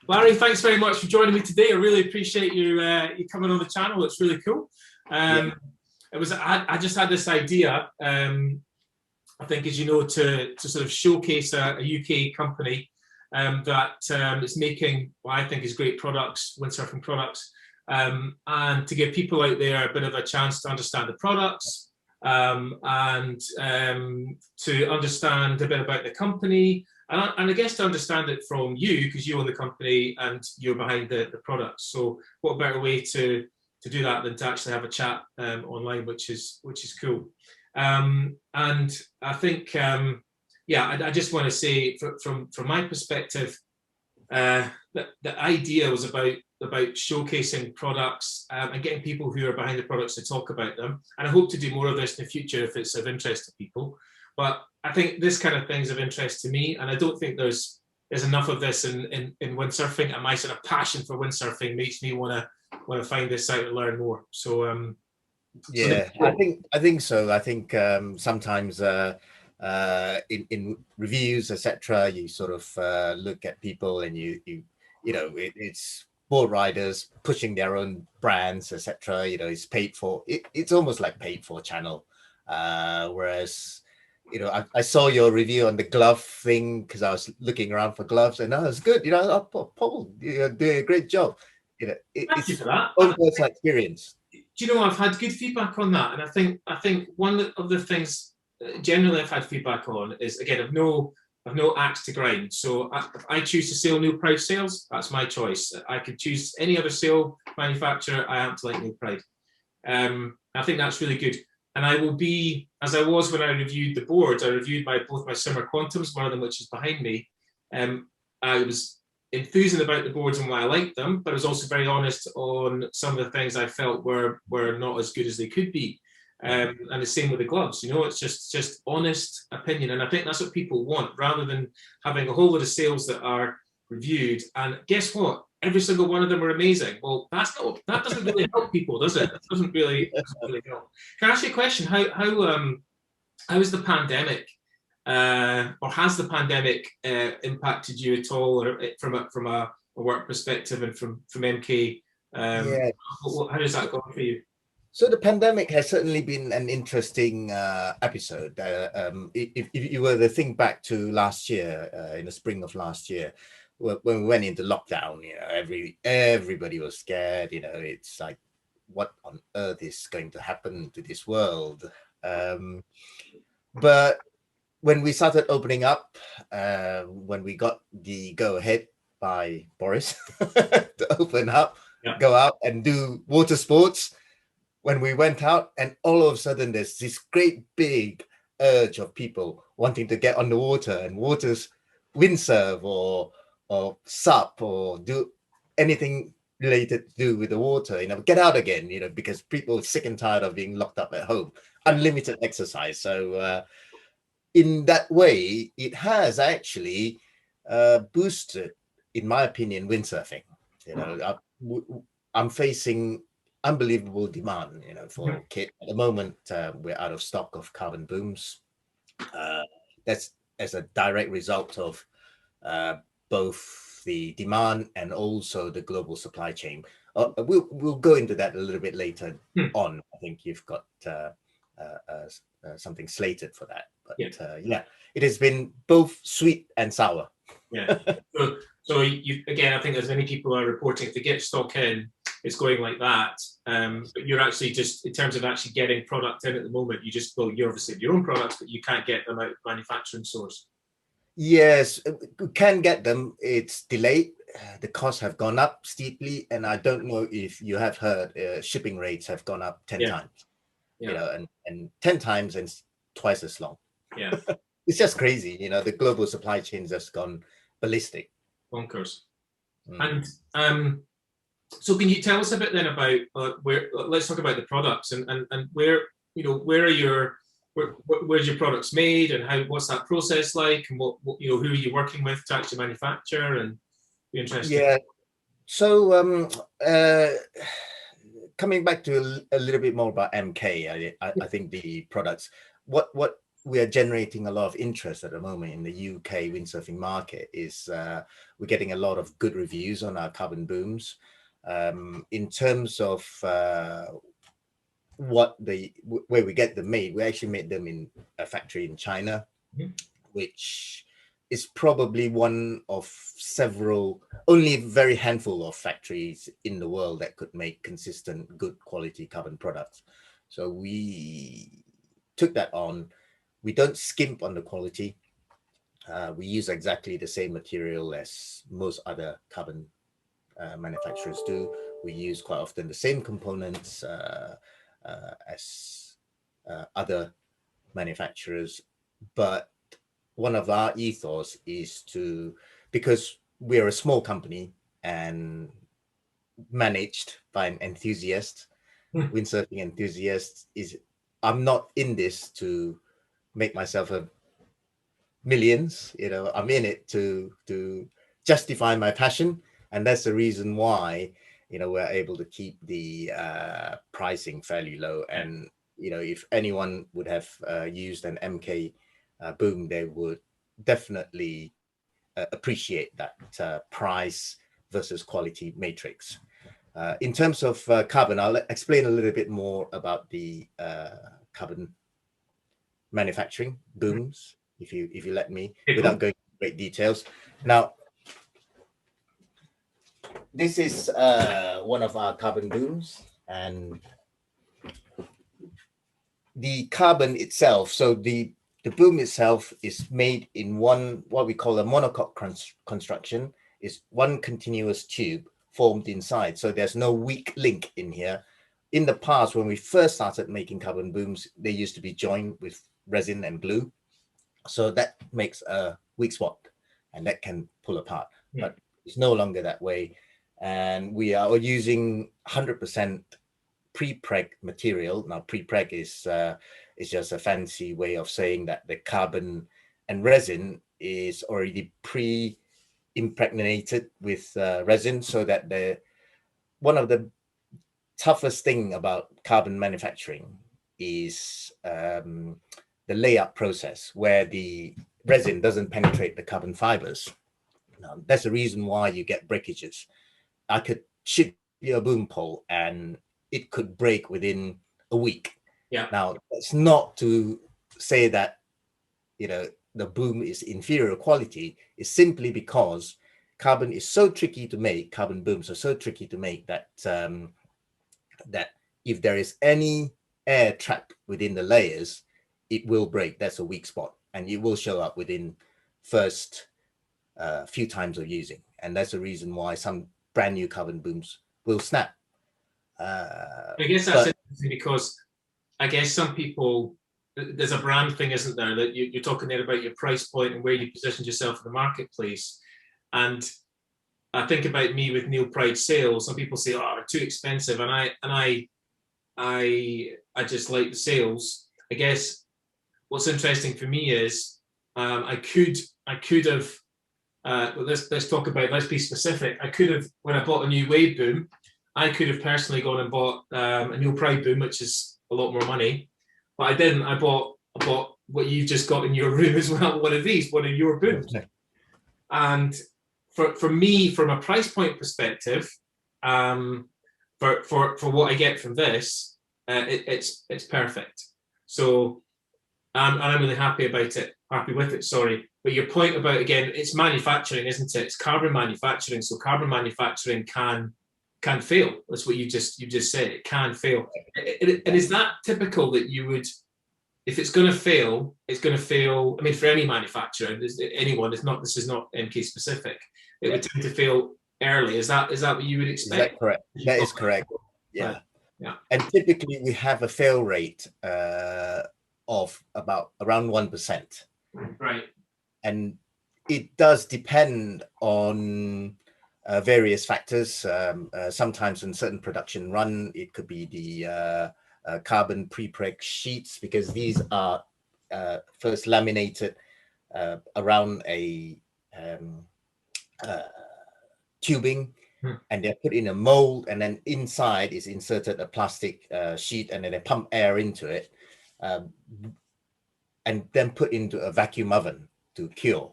Larry, thanks very much for joining me today. I really appreciate you coming on the channel. It's really cool. Yeah. I just had this idea. I think, as you know, to sort of showcase a UK company that is making what I think is great products, windsurfing products, and to give people out there a bit of a chance to understand the products and to understand a bit about the company. And I guess to understand it from you, because you own the company and you're behind the products. So what better way to do that than to actually have a chat online, which is cool. And I think, I just want to say from my perspective, the idea was about showcasing products and getting people who are behind the products to talk about them. And I hope to do more of this in the future if it's of interest to people. But I think this kind of thing is of interest to me, and I don't think there's enough of this in windsurfing. And my sort of passion for windsurfing makes me want to find this out and learn more. So Yeah, I think so. I think sometimes in reviews, etc., you sort of look at people and you know it's board riders pushing their own brands, etc. You know, it's paid for. It's almost like paid for channel, whereas. You know, I saw your review on the glove thing because I was looking around for gloves, and that was good. You know, Paul, you're doing a great job. You know, thank you for that. Own personal experience. Do you know, I've had good feedback on that, and I think one of the things generally I've had feedback on is, again, I've no axe to grind. So if I choose to sail Neil Pride sails, that's my choice. I could choose any other sail manufacturer. I happen to like Neil Pride. I think that's really good. And I will be, as I was when I reviewed the boards, I reviewed both my Summer Quantums, one of them which is behind me. I was enthusing about the boards and why I liked them, but I was also very honest on some of the things I felt were not as good as they could be. And the same with the gloves, you know, it's just honest opinion. And I think that's what people want, rather than having a whole lot of sales that are reviewed. And guess what? Every single one of them are amazing. Well, that doesn't really help people, does it? It doesn't really help. Can I ask you a question? How is the pandemic, or has the pandemic impacted you at all, or from a work perspective and from MK? Yeah. How does that go for you? So the pandemic has certainly been an interesting episode. If you were to think back to last year, in the spring of last year, when we went into lockdown, you know, everybody was scared. You know, it's like, what on earth is going to happen to this world? But when we started opening up, when we got the go ahead by Boris to open up, go out and do water sports, when we went out, and all of a sudden there's this great big urge of people wanting to get on the water and windsurf or sup or do anything related to do with the water, you know, get out again, you know, because people are sick and tired of being locked up at home, unlimited exercise. So in that way, it has actually boosted, in my opinion, windsurfing. You know, I'm facing unbelievable demand, you know, for kit. At the moment, we're out of stock of carbon booms. That's as a direct result of both the demand and also the global supply chain. We'll go into that a little bit later on. I think you've got something slated for that. But it has been both sweet and sour. Yeah. So again, I think as many people are reporting, if they get stock in, it's going like that. But you're actually just, in terms of actually getting you at the moment, you obviously have your own products, but you can't get them out of manufacturing source. Yes, we can get them. It's delayed. The costs have gone up steeply, and I don't know if you have heard shipping rates have gone up 10 times. You know, and 10 times and twice as long. Yeah, it's just crazy. You know, the global supply chains has gone ballistic. Bonkers. And so, can you tell us a bit then about where? Let's talk about the products and where, you know, where's your products made, and what's that process like, and what you know, who are you working with to actually manufacture, and be interesting. Yeah. So coming back to a little bit more about MK, I think the products. What we are generating a lot of interest at the moment in the UK windsurfing market is we're getting a lot of good reviews on our carbon booms. In terms of where we get them made, we actually made them in a factory in China, which is probably one of several, only very handful of factories in the world that could make consistent, good quality carbon products. So we took that on. We don't skimp on the quality. We use exactly the same material as most other carbon manufacturers do. We use quite often the same components as other manufacturers, but one of our ethos is to, because we're a small company and managed by an enthusiast, windsurfing enthusiast, is I'm not in this to make myself a millions, you know, I'm in it to justify my passion. And that's the reason why, you know, we're able to keep the pricing fairly low. And, you know, if anyone would have used an MK boom, they would definitely appreciate that price versus quality matrix. In terms of carbon, I'll explain a little bit more about the carbon manufacturing booms, if you let me, without going into great details. Now, this is one of our carbon booms, and the carbon itself, so the boom itself is made in one, what we call a monocoque construction, is one continuous tube formed inside. So there's no weak link in here. In the past, when we first started making carbon booms, they used to be joined with resin and glue. So that makes a weak spot and that can pull apart, but it's no longer that way. And we are using 100% pre-preg material. Now, pre-preg is just a fancy way of saying that the carbon and resin is already pre-impregnated with resin, so that one of the toughest thing about carbon manufacturing is the layup process, where the resin doesn't penetrate the carbon fibers. Now, that's the reason why you get breakages. I could ship you a boom pole and it could break within a week. Yeah. Now, that's not to say that, you know, the boom is inferior quality. It's simply because carbon is so tricky to make, carbon booms are so tricky to make that that if there is any air trapped within the layers, it will break. That's a weak spot, and it will show up within first few times of using. And that's the reason why some brand new carbon booms will snap. I guess that's interesting, because I guess some people, there's a brand thing, isn't there, that you're talking there about your price point and where you positioned yourself in the marketplace. And I think about me with Neil Pride sales. Some people say, "Oh, too expensive," and I just like the sales. I guess what's interesting for me is I could have. Let's talk about. Let's be specific. I could have, when I bought a new wave boom, I could have personally gone and bought a Neil Pride boom, which is a lot more money, but I didn't. I bought what you've just got in your room as well. One of your booms, and for me, from a price point perspective, for what I get from this, it's perfect. So I'm really happy about it. Happy with it. Sorry, but your point about, again, it's manufacturing, isn't it? It's carbon manufacturing. So carbon manufacturing can fail. That's what you just said. It can fail. And is that typical that you would, if it's going to fail, it's going to fail? I mean, for any manufacturer, anyone, it's not. This is not MK specific. It would tend to fail early. Is that what you would expect? Is that correct? That is correct. Yeah. Yeah. And typically we have a fail rate of around 1%. Right. And it does depend on various factors. Sometimes in certain production run, it could be the carbon pre-preg sheets, because these are first laminated around a tubing, and they're put in a mold, and then inside is inserted a plastic sheet, and then they pump air into it. and then put into a vacuum oven to cure.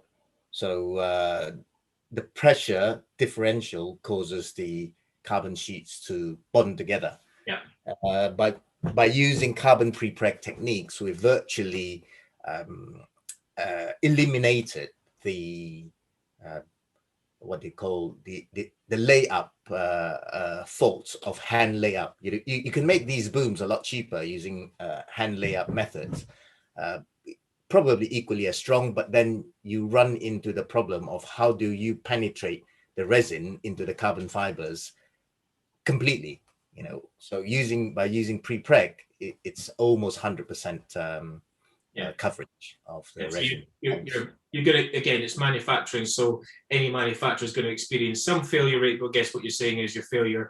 So the pressure differential causes the carbon sheets to bond together. Yeah. By using carbon pre-preg techniques, we virtually eliminated the what they call the layup faults of hand layup. You can make these booms a lot cheaper using hand layup methods, probably equally as strong, but then you run into the problem of how do you penetrate the resin into the carbon fibers completely. So by using pre-preg, it's almost 100% coverage of the resin. So you're going to, again, it's manufacturing, so any manufacturer is going to experience some failure rate, but guess what you're saying is your failure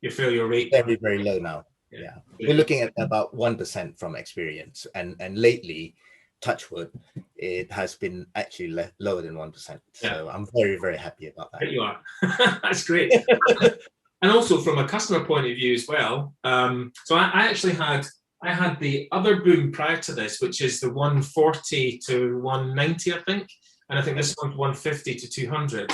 rate very, very low now. Yeah. We're looking at about 1% from experience, and lately, touch wood, it has been actually lower than 1%. So I'm very, very happy about that. There you are. That's great. And also from a customer point of view as well. So I actually had the other boom prior to this, which is the 140 to 190, I think. And I think this one's 150 to 200.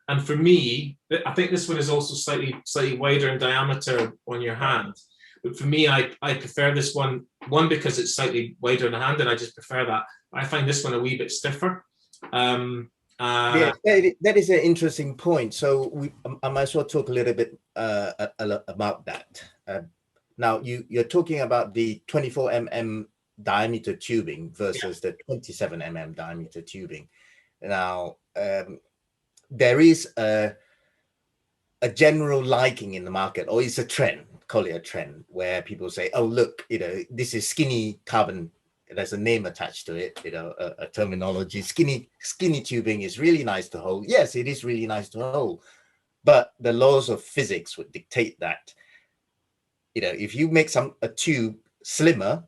And for me, I think this one is also slightly wider in diameter on your hand. But for me, I prefer this one because it's slightly wider in the hand, and I just prefer that. I find this one a wee bit stiffer. Yeah, that is an interesting point. So I might as well talk a little bit about that. Now, you're talking about the 24 mm diameter tubing versus the 27 mm diameter tubing. Now, there is a general liking in the market, or it's a trend, call it a trend, where people say, oh, look, this is skinny carbon. There's a name attached to it, a terminology. Skinny tubing is really nice to hold. Yes, it is really nice to hold, but the laws of physics would dictate that, if you make a tube slimmer,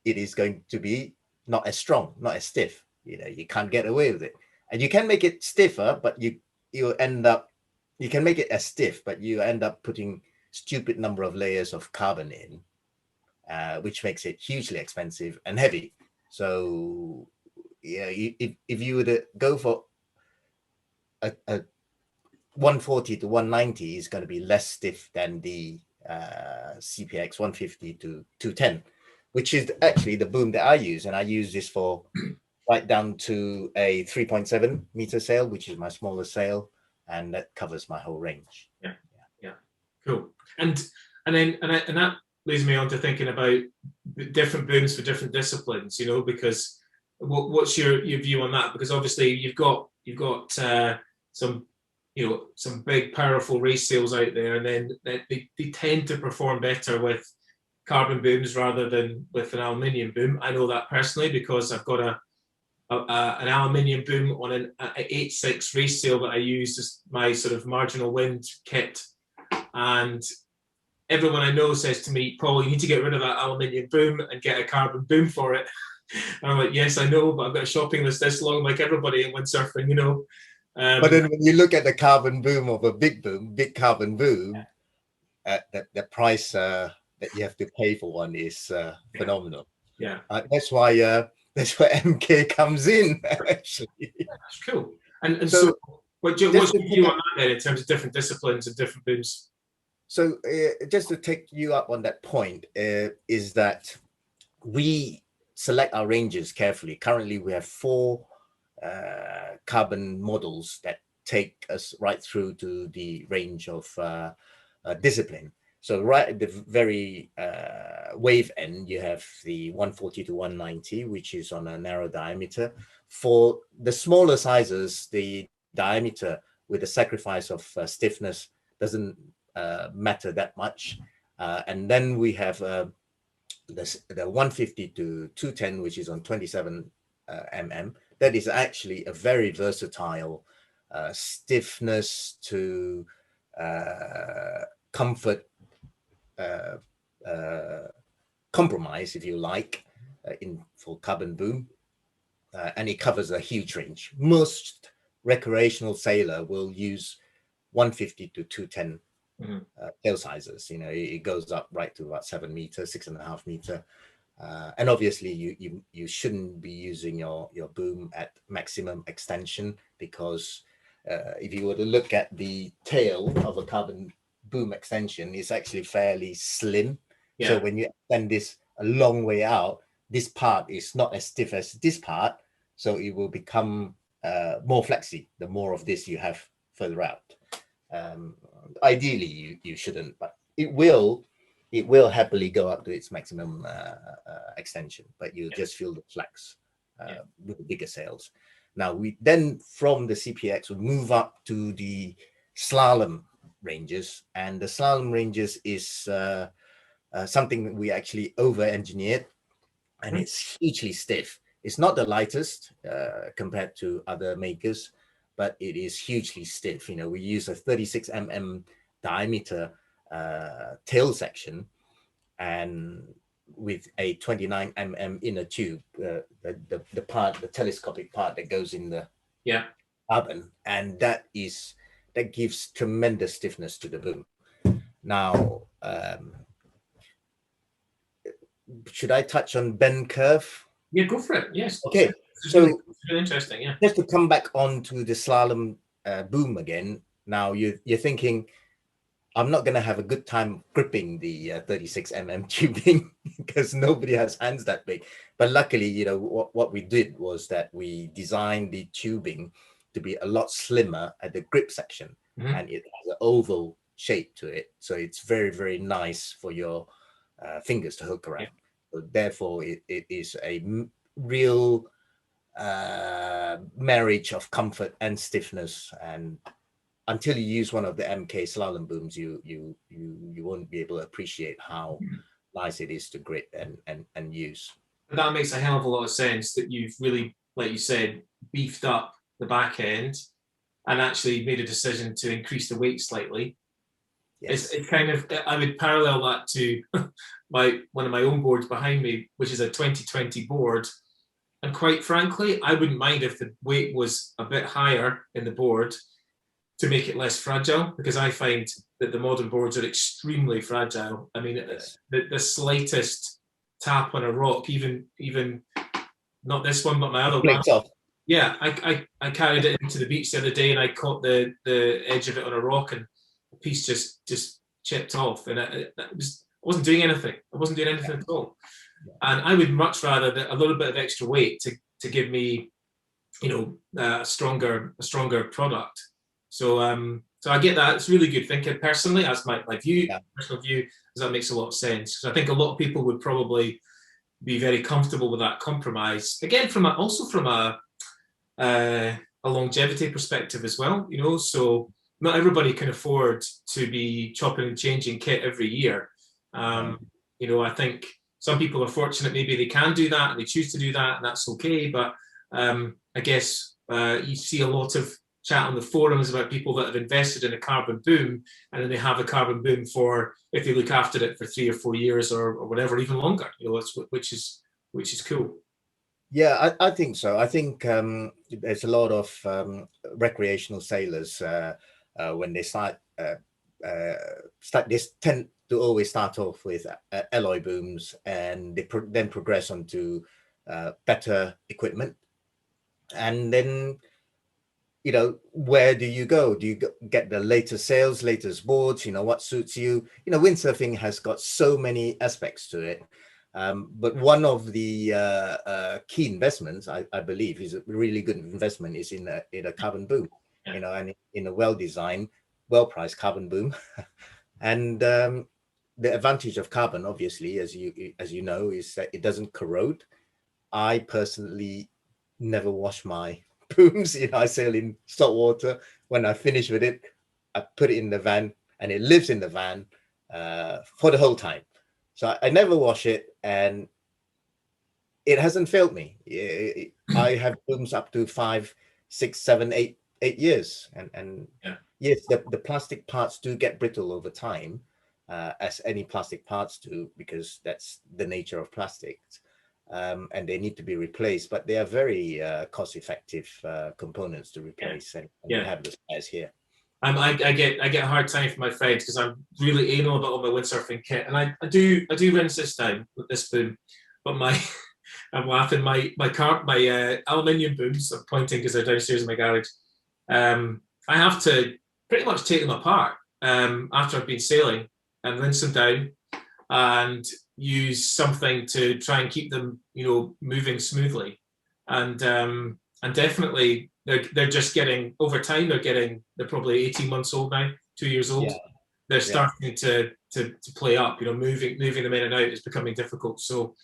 it is going to be not as strong, not as stiff. You can't get away with it. And you can make it stiffer, but you can make it as stiff, but you end up putting stupid number of layers of carbon in, which makes it hugely expensive and heavy. So, if you were to go for a 140 to 190, is going to be less stiff than the CPX 150 to 210, which is actually the boom that I use, and I use this for right down to a 3.7 meter sail, which is my smallest sail, and that covers my whole range. Yeah. Cool. And that leads me on to thinking about different booms for different disciplines, because what's your view on that? Because obviously you've got some big powerful race sails out there, and then they tend to perform better with carbon booms rather than with an aluminium boom. I know that personally because I've got an aluminium boom on an 8.6 race sail that I use as my sort of marginal wind kit, and everyone I know says to me, Paul, you need to get rid of that aluminium boom and get a carbon boom for it. And I'm like, yes, I know, but I've got a shopping list this long, like everybody in windsurfing, But then when you look at the carbon boom of a big carbon boom, the price that you have to pay for one is phenomenal. Yeah. That's why MK comes in, actually. That's cool. And so what's your view on that then in terms of different disciplines and different booms? So just to take you up on that point, is that we select our ranges carefully. Currently, we have 4 carbon models that take us right through to the range of discipline. So right at the very wave end, you have the 140 to 190, which is on a narrow diameter. For the smaller sizes, the diameter with the sacrifice of stiffness doesn't matter that much. And then we have the 150 to 210, which is on 27 mm. That is actually a very versatile stiffness to comfort compromise, if you like, for carbon boom, and it covers a huge range. Most recreational sailor will use 150 to 210 tail sizes. It goes up right to about 7 meters, 6.5 meter. And obviously you shouldn't be using your boom at maximum extension, because if you were to look at the tail of a carbon boom extension, it's actually fairly slim. Yeah. So when you extend this a long way out, this part is not as stiff as this part, so it will become more flexy the more of this you have further out. Ideally you shouldn't, but it will happily go up to its maximum extension, but you just feel the flex with the bigger sails. Now we then, from the CPX, we move up to the slalom ranges, and the slalom ranges is something that we actually over-engineered, and it's hugely stiff. It's not the lightest compared to other makers, but it is hugely stiff. You know, we use a 36 mm diameter tail section, and with a 29 mm inner tube, the part, the telescopic part that goes in the carbon, and that gives tremendous stiffness to the boom. Now, should I touch on bend curve? Yeah, go for it. Yes. Okay. So really interesting. Yeah. Just to come back onto the slalom boom again. Now you're thinking, I'm not going to have a good time gripping the 36 mm tubing because nobody has hands that big. But luckily, you know, what we did was that we designed the tubing to be a lot slimmer at the grip section, and it has an oval shape to it. So it's very, very nice for your fingers to hook around. So therefore, it is a real marriage of comfort and stiffness. And until you use one of the MK slalom booms, you won't be able to appreciate how nice it is to grip and use. That makes a hell of a lot of sense, that you've really, like you said, beefed up the back end and actually made a decision to increase the weight slightly. Yes. It's kind of, I would parallel that to one of my own boards behind me, which is a 2020 board. And quite frankly, I wouldn't mind if the weight was a bit higher in the board to make it less fragile, because I find that the modern boards are extremely fragile. I mean, the slightest tap on a rock, even not this one, but my other one. Yeah, I carried it into the beach the other day, and I caught the edge of it on a rock, and the piece just chipped off, and I wasn't doing anything. I wasn't doing anything at all. And I would much rather a little bit of extra weight to give me, you know, a stronger product. So so I get that. It's really good thinking. Personally, that's my view, personal view, because that makes a lot of sense. Because I think a lot of people would probably be very comfortable with that compromise. Again, also from a longevity perspective as well, you know. So not everybody can afford to be chopping and changing kit every year. You know, I think some people are fortunate, maybe they can do that and they choose to do that, and that's okay. But I guess you see a lot of chat on the forums about people that have invested in a carbon boom, and then they have a carbon boom for, if they look after it, for 3 or 4 years or whatever, even longer. You know, which is cool. Yeah, I think so. I think there's a lot of recreational sailors when they start this tend to always start off with alloy booms, and they then progress onto better equipment. And then, you know, where do you go? Do you get the latest sails, latest boards? You know, what suits you? You know, windsurfing has got so many aspects to it. But one of the key investments, I believe, is a really good investment, is in a carbon boom. You know, and in a well-designed, well-priced carbon boom. And the advantage of carbon, obviously, as you know, is that it doesn't corrode. I personally never wash my booms. You know, I sail in salt water. When I finish with it, I put it in the van, and it lives in the van for the whole time. So I never wash it, and it hasn't failed me. I have booms up to 5, 6, 7, 8 years, and yes, the plastic parts do get brittle over time, as any plastic parts do, because that's the nature of plastics, and they need to be replaced. But they are very cost-effective components to replace, and we have the spares here. I get a hard time for my friends because I'm really anal about all my windsurfing kit, and I do rinse this down with this boom. but my I'm laughing. My aluminium booms. I'm pointing because they're downstairs in my garage. I have to pretty much take them apart after I've been sailing and rinse them down and use something to try and keep them, moving smoothly. And definitely they're just getting over time. They're probably 18 months old now, 2 years old. Yeah. They're starting to play up. Moving them in and out is becoming difficult. So,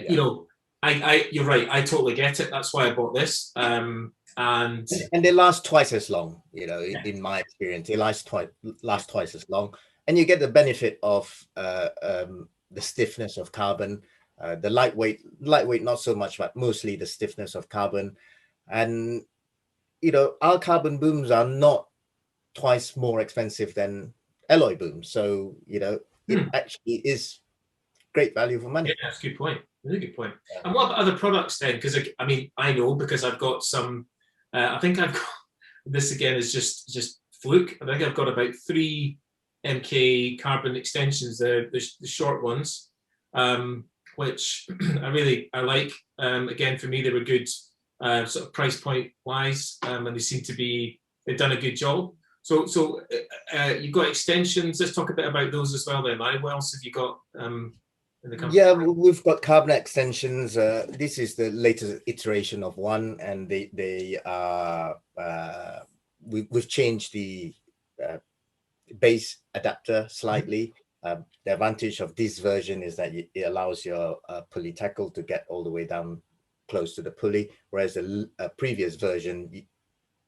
you're right. I totally get it. That's why I bought this. And they last twice as long. In my experience, they last twice as long, and you get the benefit of the stiffness of carbon, the lightweight not so much, but mostly the stiffness of carbon. And our carbon booms are not twice more expensive than alloy booms, so it actually is great value for money. Yeah, that's a good point. Really good point. And what about other products then? Because I know, because I've got some. I think I've got this again is just fluke. I think I've got about 3 MK carbon extensions, the short ones, which I like. Again, for me, they were good, sort of price point wise, and they seem to be, they've done a good job. So you've got extensions. Let's talk a bit about those as well then, Larry. What else have you got in the company? Yeah, we've got carbon extensions. This is the latest iteration of one, and they are we've changed the base adapter slightly. The advantage of this version is that it allows your pulley tackle to get all the way down close to the pulley, whereas the previous version,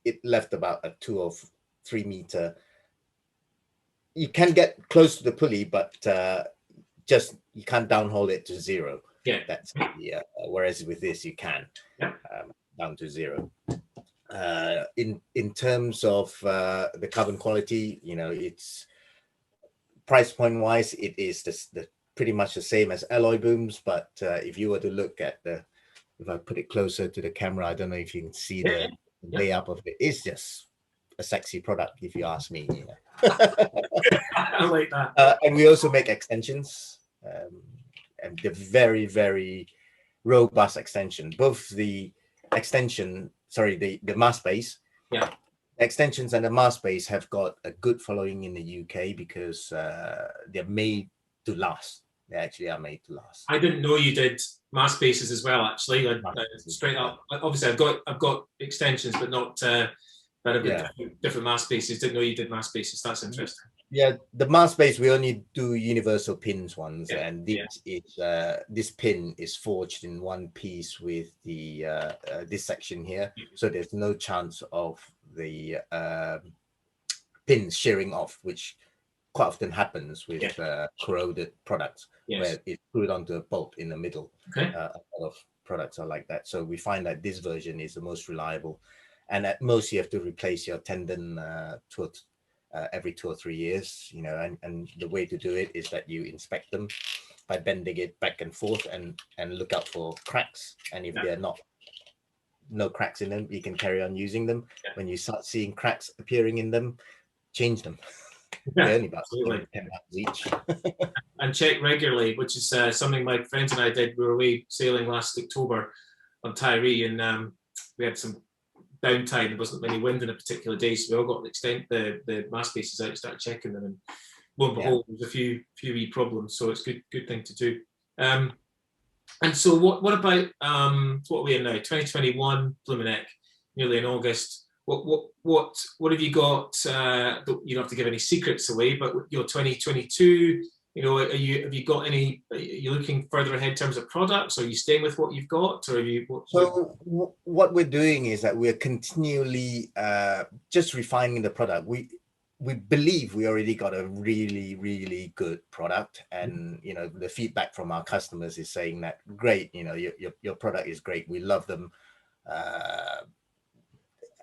it left about a 2 or 3 meter. You can get close to the pulley, but just you can't downhole it to 0. Yeah, that's whereas with this you can down to 0. In terms of the carbon quality, it's price point wise, it is the pretty much the same as alloy booms. But if you were to look at if I put it closer to the camera, I don't know if you can see the layup of it. It's just a sexy product, if you ask me. I like that. And we also make extensions, and they're very, very robust extension. Both the the mast base, extensions and the mast base have got a good following in the UK because they're made to last. They actually are made to last. I didn't know you did mast bases as well. Actually, straight up. Obviously, I've got extensions, but not. But I've got different mast bases. Didn't know you did mast bases. That's interesting. Yeah, the mast base, we only do universal pins ones, and this pin is forged in one piece with the this section here, so there's no chance of the pins shearing off, which quite often happens with corroded products, where it's screwed onto a bolt in the middle. A lot of products are like that, so we find that this version is the most reliable, and at most you have to replace your tendon every 2 or 3 years, and the way to do it is that you inspect them by bending it back and forth and look out for cracks, and if they're no cracks in them, you can carry on using them. When you start seeing cracks appearing in them, change them. They're only about 10 pounds each. And check regularly, which is something my friends and I did. We were away sailing last October on Tyree, and we had some downtime. There wasn't many wind in a particular day, so we all got the mast bases out and started checking them, and lo and behold, there's a few wee problems. So it's good thing to do. And so what about what are we in now? 2021, blooming heck, nearly in August. What have you got? You don't have to give any secrets away, but 2022. Have you got any? Are you looking further ahead in terms of products? Or are you staying with what you've got, or have you? What we're doing is that we're continually just refining the product. We believe we already got a really, really good product, and the feedback from our customers is saying that great. Your product is great. We love them,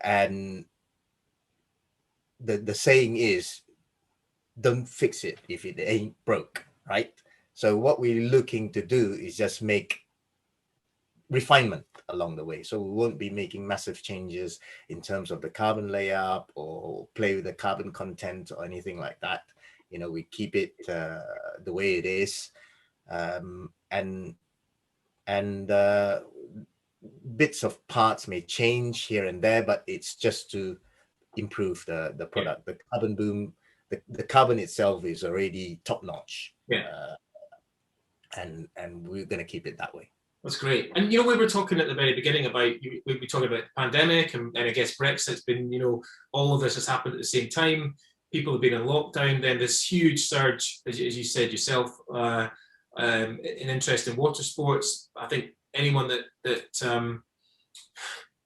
and the saying is, don't fix it if it ain't broke, right? So what we're looking to do is just make refinement along the way. So we won't be making massive changes in terms of the carbon layup or play with the carbon content or anything like that. We keep it the way it is, and and bits of parts may change here and there, but it's just to improve the product. The carbon boom, the carbon itself is already top notch. And we're going to keep it that way. That's great. And you know, we were talking at the very beginning about we were talking about the pandemic, and I guess Brexit's been, you know, all of this has happened at the same time. People have been in lockdown. Then this huge surge, as you said yourself, in interest in water sports. I think anyone that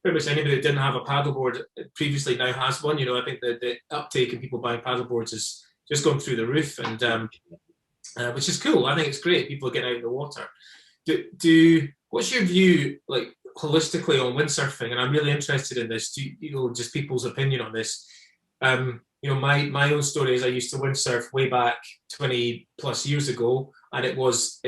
pretty much anybody that didn't have a paddleboard previously now has one. You know, I think the uptake in people buying paddleboards has just gone through the roof, and which is cool. I think it's great. People are getting out in the water. What's your view, like holistically, on windsurfing? And I'm really interested in this. You know, just people's opinion on this. You know, my own story is I used to windsurf way back 20 plus years ago, and it was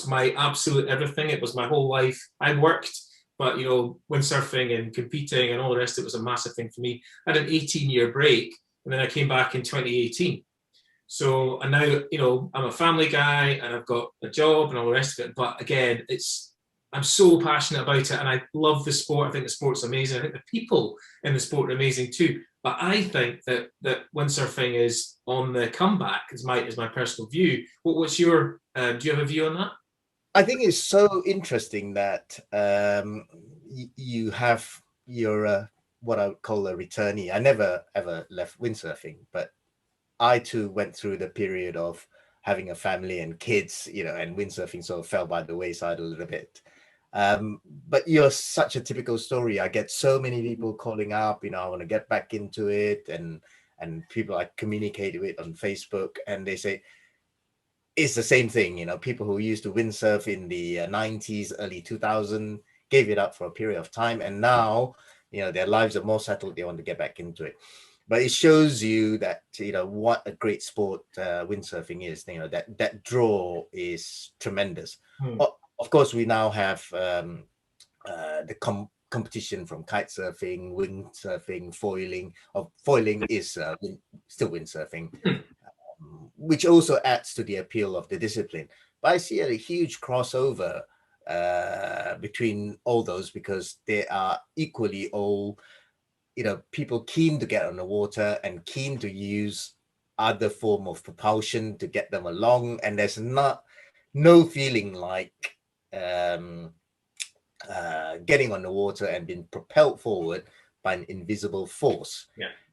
my absolute everything. It was my whole life. I worked, but you know, windsurfing and competing and all the rest, it was a massive thing for me. I had an 18-year break, and then I came back in 2018. So, and now, you know, I'm a family guy and I've got a job and all the rest of it. But again, I'm so passionate about it, and I love the sport. I think the sport's amazing. I think the people in the sport are amazing too. But I think that windsurfing is on the comeback, is my personal view. What's your, do you have a view on that? I think it's so interesting that you have your, what I would call a returnee. I never ever left windsurfing, but I too went through the period of having a family and kids, you know, and windsurfing sort of fell by the wayside a little bit. But you're such a typical story. I get so many people calling up, you know, I want to get back into it, and people I communicate with on Facebook, and they say it's the same thing. You know, people who used to windsurf in the 90s, early 2000s, gave it up for a period of time, and now, you know, their lives are more settled. They want to get back into it. But it shows you that, you know, what a great sport windsurfing is. You know, that draw is tremendous. Of course, we now have the competition from kite surfing, windsurfing, foiling. Foiling is still windsurfing, which also adds to the appeal of the discipline. But I see a huge crossover between all those, because they are equally all, you know, people keen to get on the water and keen to use other form of propulsion to get them along. And there's no feeling like getting on the water and being propelled forward by an invisible force.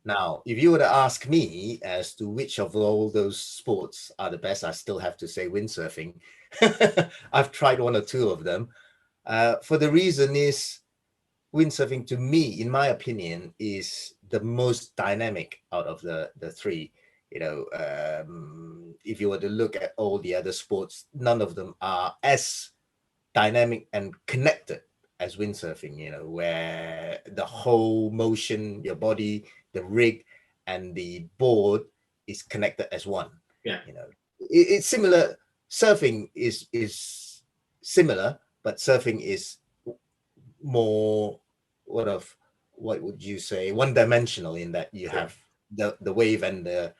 Now, if you were to ask me as to which of all those sports are the best, I still have to say windsurfing. I've tried one or two of them. For the reason is, windsurfing, to me, in my opinion, is the most dynamic out of the three. You know, if you were to look at all the other sports, none of them are as dynamic and connected as windsurfing, you know, where the whole motion, your body, the rig, and the board is connected as one. You know, it's similar. Surfing is similar, but surfing is more, what would you say, one-dimensional, in that you have the wave and the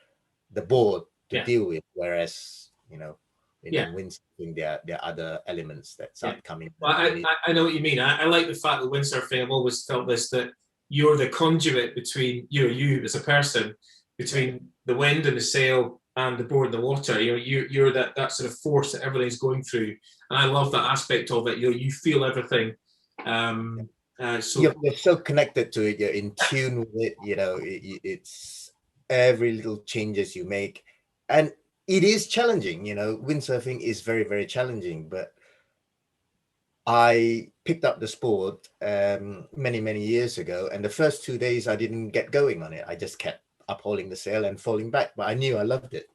board to deal with, whereas, you know, in windsurfing there are other elements that start coming. Well, I know what you mean. I like the fact that windsurfing, I've always felt this, that you're the conduit between you as a person, between the wind and the sail and the board and the water. You know, you're that sort of force that everything's going through, and I love that aspect of it. You know, you feel everything. So you're so connected to it. You're in tune with it. You know, it's every little changes you make, and it is challenging. You know, windsurfing is very, very challenging. But I picked up the sport many years ago, and the first 2 days I didn't get going on it. I just kept uphauling the sail and falling back, but I knew I loved it.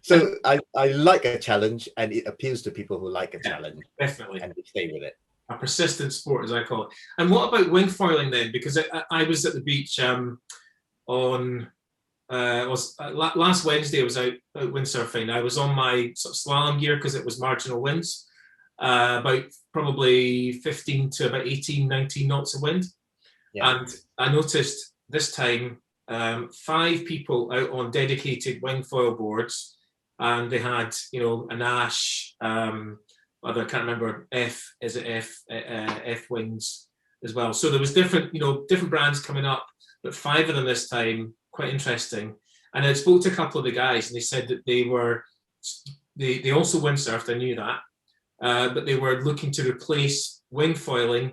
So I like a challenge, and it appeals to people who like a challenge. Definitely. And they stay with it. A persistent sport, as I call it. And what about wing foiling then? Because I was at the beach last Wednesday. I was out windsurfing. I was on my sort of slalom gear because it was marginal winds, about probably 15 to about 18, 19 knots of wind. And I noticed this time 5 people out on dedicated wing foil boards, and they had, you know, an ash, other, I can't remember, F wings as well. So there was different, different brands coming up, but 5 of them this time, quite interesting. And I spoke to a couple of the guys, and they said that they also windsurfed, I knew that, but they were looking to replace wing foiling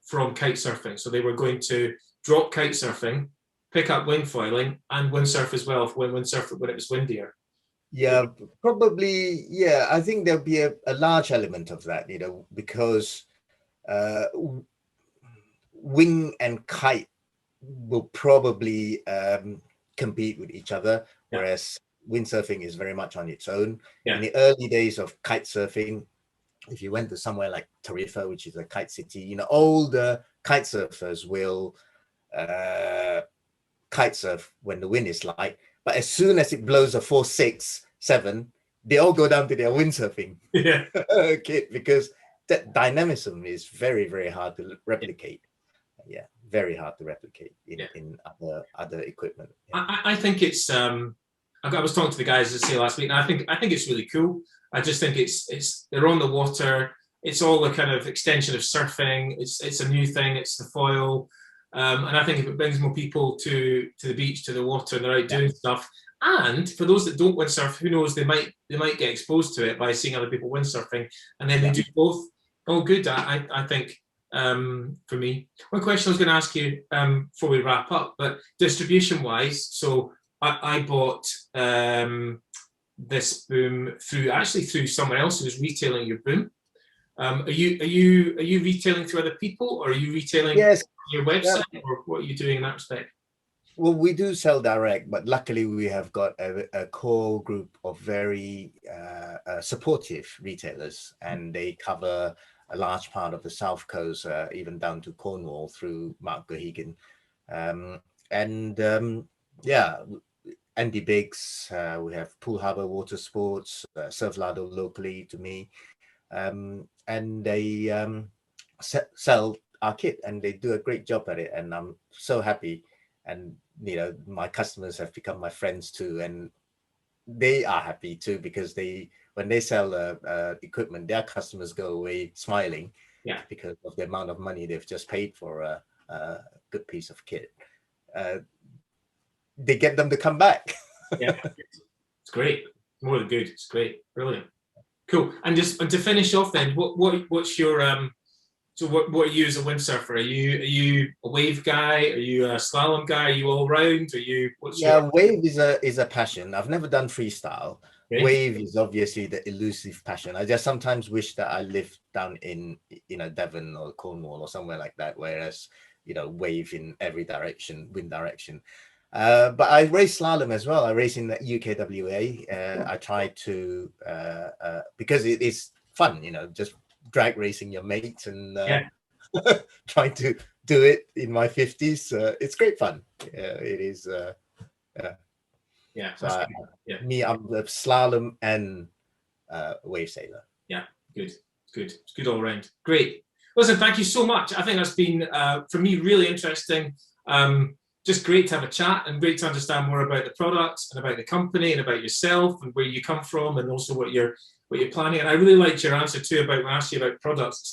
from kite surfing. So they were going to drop kite surfing, pick up wing foiling, and windsurf as well when it was windier. Yeah, probably. Yeah, I think there'll be a large element of that, because wing and kite will probably compete with each other, whereas windsurfing is very much on its own. In the early days of kite surfing, if you went to somewhere like Tarifa, which is a kite city, all the kite surfers will kite surf when the wind is light. But as soon as it blows a 4, 6, 7, they all go down to their windsurfing kit, because that dynamism is very, very hard to replicate. Yeah, very hard to replicate in other equipment. I think it's I was talking to the guys at SEA last week, and I think it's really cool. I just think it's they're on the water. It's all a kind of extension of surfing. It's a new thing. It's the foil, and I think if it brings more people to the beach, to the water, and they're out doing stuff. And for those that don't windsurf, who knows, they might get exposed to it by seeing other people windsurfing, and then they do both. Oh, good. I think. For me, one question I was going to ask you before we wrap up, but distribution-wise, so I bought this boom through someone else who was retailing your boom. Are you retailing through other people, or are you retailing on your website, or what are you doing in that respect? Well, we do sell direct, but luckily we have got a core group of very supportive retailers, and they cover a large part of the South Coast, even down to Cornwall through Mark Gohegan. Andy Biggs, we have Pool Harbour Water Sports, Surf Lado locally to me. And they sell our kit, and they do a great job at it. And I'm so happy. And, my customers have become my friends too. And they are happy too, because when they sell equipment, their customers go away smiling, because of the amount of money they've just paid for a good piece of kit. They get them to come back. It's great. More than good. It's great. Brilliant. Cool. And to finish off, then, what's your so what are you as a windsurfer? Are you a wave guy? Are you a slalom guy? Are you all round? Are you wave is a passion. I've never done freestyle. Okay. Wave is obviously the elusive passion. I just sometimes wish that I lived down in Devon or Cornwall or somewhere like that, whereas wave in every direction, wind direction. But I race slalom as well. I race in the UKWA. I try to because it is fun, just drag racing your mates and trying to do it in my 50s. It's great fun. It is. So I'm the slalom and wave sailor. Yeah, good. It's good all around. Great. Listen, thank you so much. I think that's been for me really interesting. Just great to have a chat, and great to understand more about the products and about the company and about yourself and where you come from, and also what you're planning. And I really liked your answer too about when I asked you about products,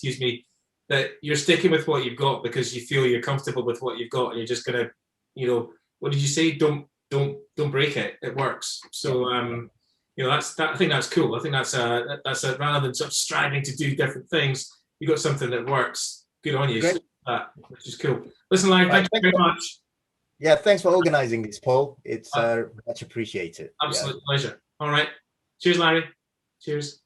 that you're sticking with what you've got because you feel you're comfortable with what you've got, and you're just gonna, what did you say? Don't break it. It works. So I think that's cool. I think that's a rather than sort of striving to do different things, you got something that works. Good on you. Which is cool. Listen, Larry, thank you very much. Yeah, thanks for organizing this, Paul. It's much appreciated. Absolute pleasure. All right. Cheers, Larry. Cheers.